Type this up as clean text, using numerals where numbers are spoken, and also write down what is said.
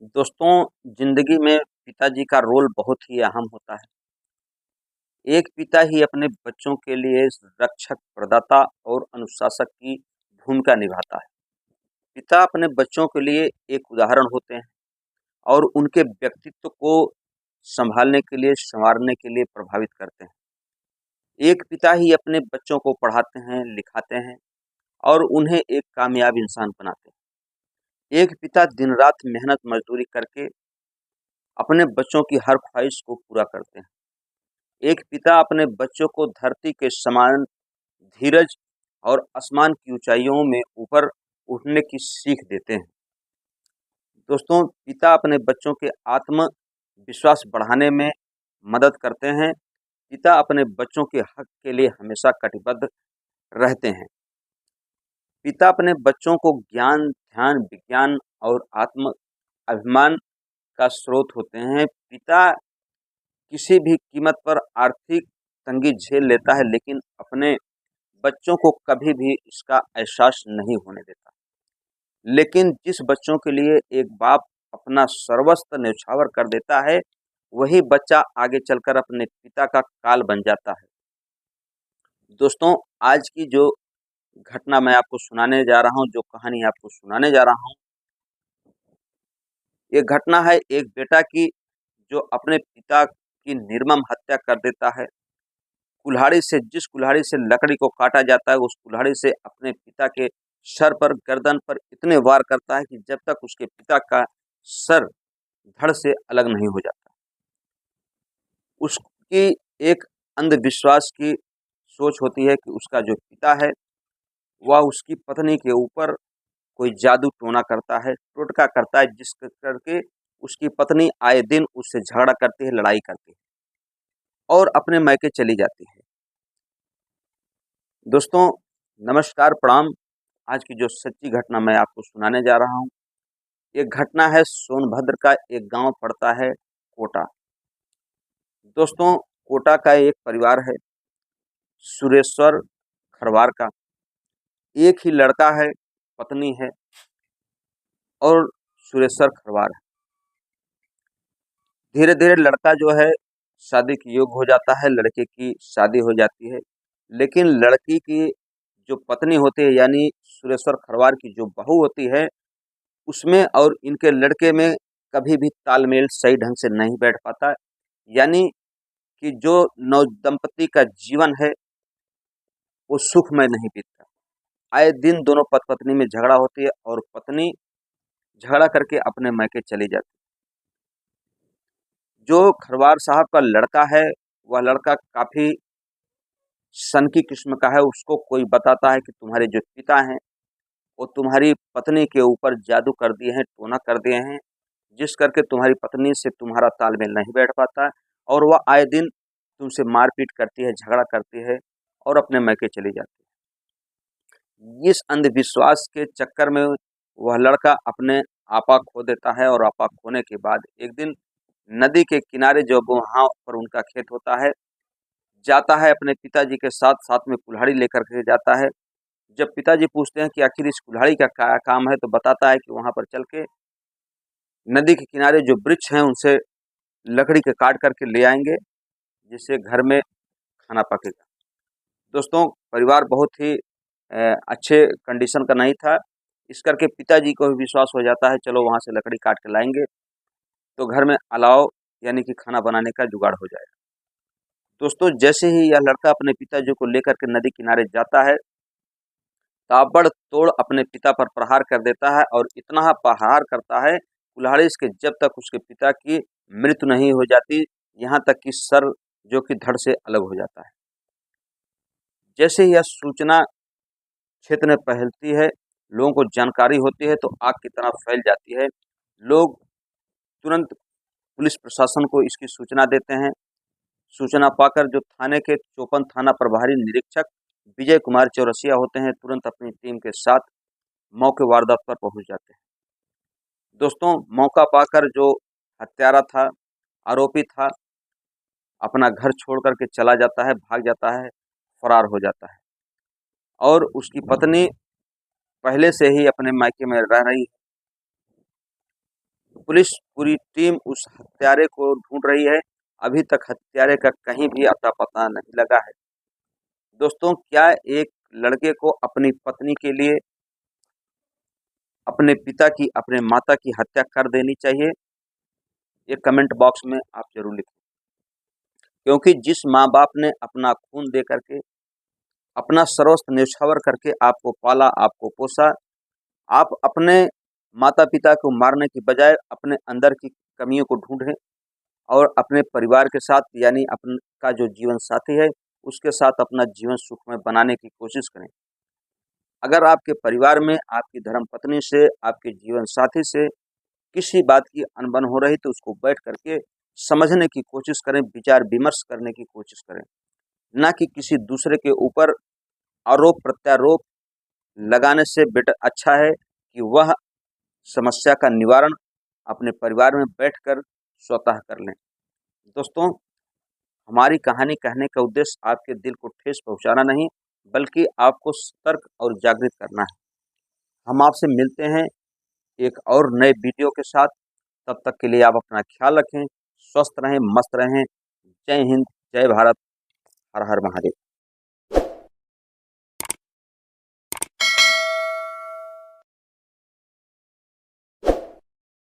दोस्तों, ज़िंदगी में पिताजी का रोल बहुत ही अहम होता है। एक पिता ही अपने बच्चों के लिए रक्षक, प्रदाता और अनुशासक की भूमिका निभाता है। पिता अपने बच्चों के लिए एक उदाहरण होते हैं और उनके व्यक्तित्व को सँभालने के लिए, सँवारने के लिए प्रभावित करते हैं। एक पिता ही अपने बच्चों को पढ़ाते हैं, लिखाते हैं और उन्हें एक कामयाब इंसान बनाते हैं। एक पिता दिन-रात मेहनत मज़दूरी करके अपने बच्चों की हर ख्वाहिश को पूरा करते हैं। एक पिता अपने बच्चों को धरती के समान धीरज और आसमान की ऊंचाइयों में ऊपर उठने की सीख देते हैं। दोस्तों, पिता अपने बच्चों के आत्मविश्वास बढ़ाने में मदद करते हैं। पिता अपने बच्चों के हक के लिए हमेशा कटिबद्ध रहते हैं। पिता अपने बच्चों को ज्ञान, ध्यान, विज्ञान और आत्म अभिमान का स्रोत होते हैं। पिता किसी भी कीमत पर आर्थिक तंगी झेल लेता है, लेकिन अपने बच्चों को कभी भी इसका एहसास नहीं होने देता। लेकिन जिस बच्चों के लिए एक बाप अपना सर्वस्व न्यौछावर कर देता है, वही बच्चा आगे चलकर अपने पिता का काल बन जाता है। दोस्तों, आज की जो घटना मैं आपको सुनाने जा रहा हूँ, जो कहानी आपको सुनाने जा रहा हूँ, ये घटना है एक बेटा की जो अपने पिता की निर्मम हत्या कर देता है। जिस कुल्हाड़ी से लकड़ी को काटा जाता है, उस कुल्हाड़ी से अपने पिता के सर पर, गर्दन पर इतने वार करता है कि जब तक उसके पिता का सर धड़ से अलग नहीं हो जाता। उसकी एक अंधविश्वास की सोच होती है कि उसका जो पिता है, वह उसकी पत्नी के ऊपर कोई जादू टोना करता है, टोटका करता है, जिस करके उसकी पत्नी आए दिन उससे झगड़ा करती है, लड़ाई करती है और अपने मायके चली जाती है। दोस्तों, नमस्कार, प्रणाम। आज की जो सच्ची घटना मैं आपको सुनाने जा रहा हूँ, ये घटना है सोनभद्र का एक गांव पड़ता है कोटा। दोस्तों, कोटा का एक परिवार है, सुरेश्वर खरवार का। एक ही लड़का है, पत्नी है और सुरेश्वर खरवार है। धीरे धीरे लड़का जो है शादी के योग्य हो जाता है, लड़के की शादी हो जाती है। लेकिन लड़की की जो पत्नी होती है, यानी सुरेश्वर खरवार की जो बहू होती है, उसमें और इनके लड़के में कभी भी तालमेल सही ढंग से नहीं बैठ पाता। यानी कि जो नवदंपति का जीवन है, वो सुखमय नहीं बीतता। आए दिन दोनों पति पत्नी में झगड़ा होती है और पत्नी झगड़ा करके अपने मायके चली जाती है। जो खरवार साहब का लड़का है, वह लड़का काफ़ी सनकी किस्म का है। उसको कोई बताता है कि तुम्हारे जो पिता हैं, वो तुम्हारी पत्नी के ऊपर जादू कर दिए हैं, टोना कर दिए हैं, जिस करके तुम्हारी पत्नी से तुम्हारा तालमेल नहीं बैठ पाता है और वह आए दिन तुमसे मारपीट करती है, झगड़ा करती है और अपने मायके चली जाती है। इस अंधविश्वास के चक्कर में वह लड़का अपने आपा खो देता है और आपा खोने के बाद एक दिन नदी के किनारे, जो वहाँ पर उनका खेत होता है, जाता है अपने पिताजी के साथ, साथ में कुल्हाड़ी लेकर के जाता है। जब पिताजी पूछते हैं कि आखिर इस कुल्हाड़ी का क्या काम है, तो बताता है कि वहाँ पर चल के नदी के किनारे जो वृक्ष हैं, उनसे लकड़ी के काट करके ले आएंगे, जिससे घर में खाना पकेगा। दोस्तों, परिवार बहुत ही अच्छे कंडीशन का नहीं था। इस करके पिताजी को भी विश्वास हो जाता है, चलो वहाँ से लकड़ी काट के लाएंगे तो घर में अलाव यानी कि खाना बनाने का जुगाड़ हो जाएगा। दोस्तों, जैसे ही यह लड़का अपने पिताजी को लेकर के नदी किनारे जाता है, ताबड़तोड़ अपने पिता पर प्रहार कर देता है और इतना प्रहार करता है कुल्हाड़ी से, जब तक उसके पिता की मृत्यु नहीं हो जाती, यहाँ तक कि सर जो कि धड़ से अलग हो जाता है। जैसे ही यह सूचना क्षेत्र में फैलती है, लोगों को जानकारी होती है, तो आग की तरह फैल जाती है। लोग तुरंत पुलिस प्रशासन को इसकी सूचना देते हैं। सूचना पाकर जो थाने के चौपन थाना प्रभारी निरीक्षक विजय कुमार चौरसिया होते हैं, तुरंत अपनी टीम के साथ मौके वारदात पर पहुंच जाते हैं। दोस्तों, मौका पाकर जो हत्यारा था, आरोपी था, अपना घर छोड़ करके चला जाता है, भाग जाता है, फरार हो जाता है और उसकी पत्नी पहले से ही अपने मायके में रह रही है। पुलिस पूरी टीम उस हत्यारे को ढूंढ रही है। अभी तक हत्यारे का कहीं भी अता पता नहीं लगा है। दोस्तों, क्या एक लड़के को अपनी पत्नी के लिए अपने पिता की, अपने माता की हत्या कर देनी चाहिए? ये कमेंट बॉक्स में आप जरूर लिखें। क्योंकि जिस माँ बाप ने अपना खून दे करके, अपना सर्वस्व न्यौछावर करके आपको पाला, आपको पोसा, आप अपने माता पिता को मारने की बजाय अपने अंदर की कमियों को ढूंढें और अपने परिवार के साथ, यानी अपन का जो जीवन साथी है उसके साथ अपना जीवन सुखमय बनाने की कोशिश करें। अगर आपके परिवार में आपकी धर्मपत्नी से, आपके जीवन साथी से किसी बात की अनबन हो रही तो उसको बैठ करके समझने की कोशिश करें, विचार विमर्श करने की कोशिश करें, ना कि किसी दूसरे के ऊपर आरोप प्रत्यारोप लगाने से बेटर अच्छा है कि वह समस्या का निवारण अपने परिवार में बैठकर स्वतः कर लें। दोस्तों, हमारी कहानी कहने का उद्देश्य आपके दिल को ठेस पहुंचाना नहीं, बल्कि आपको सतर्क और जागृत करना है। हम आपसे मिलते हैं एक और नए वीडियो के साथ। तब तक के लिए आप अपना ख्याल रखें, स्वस्थ रहें, मस्त रहें। जय हिंद, जय भारत, हर हर महादेव।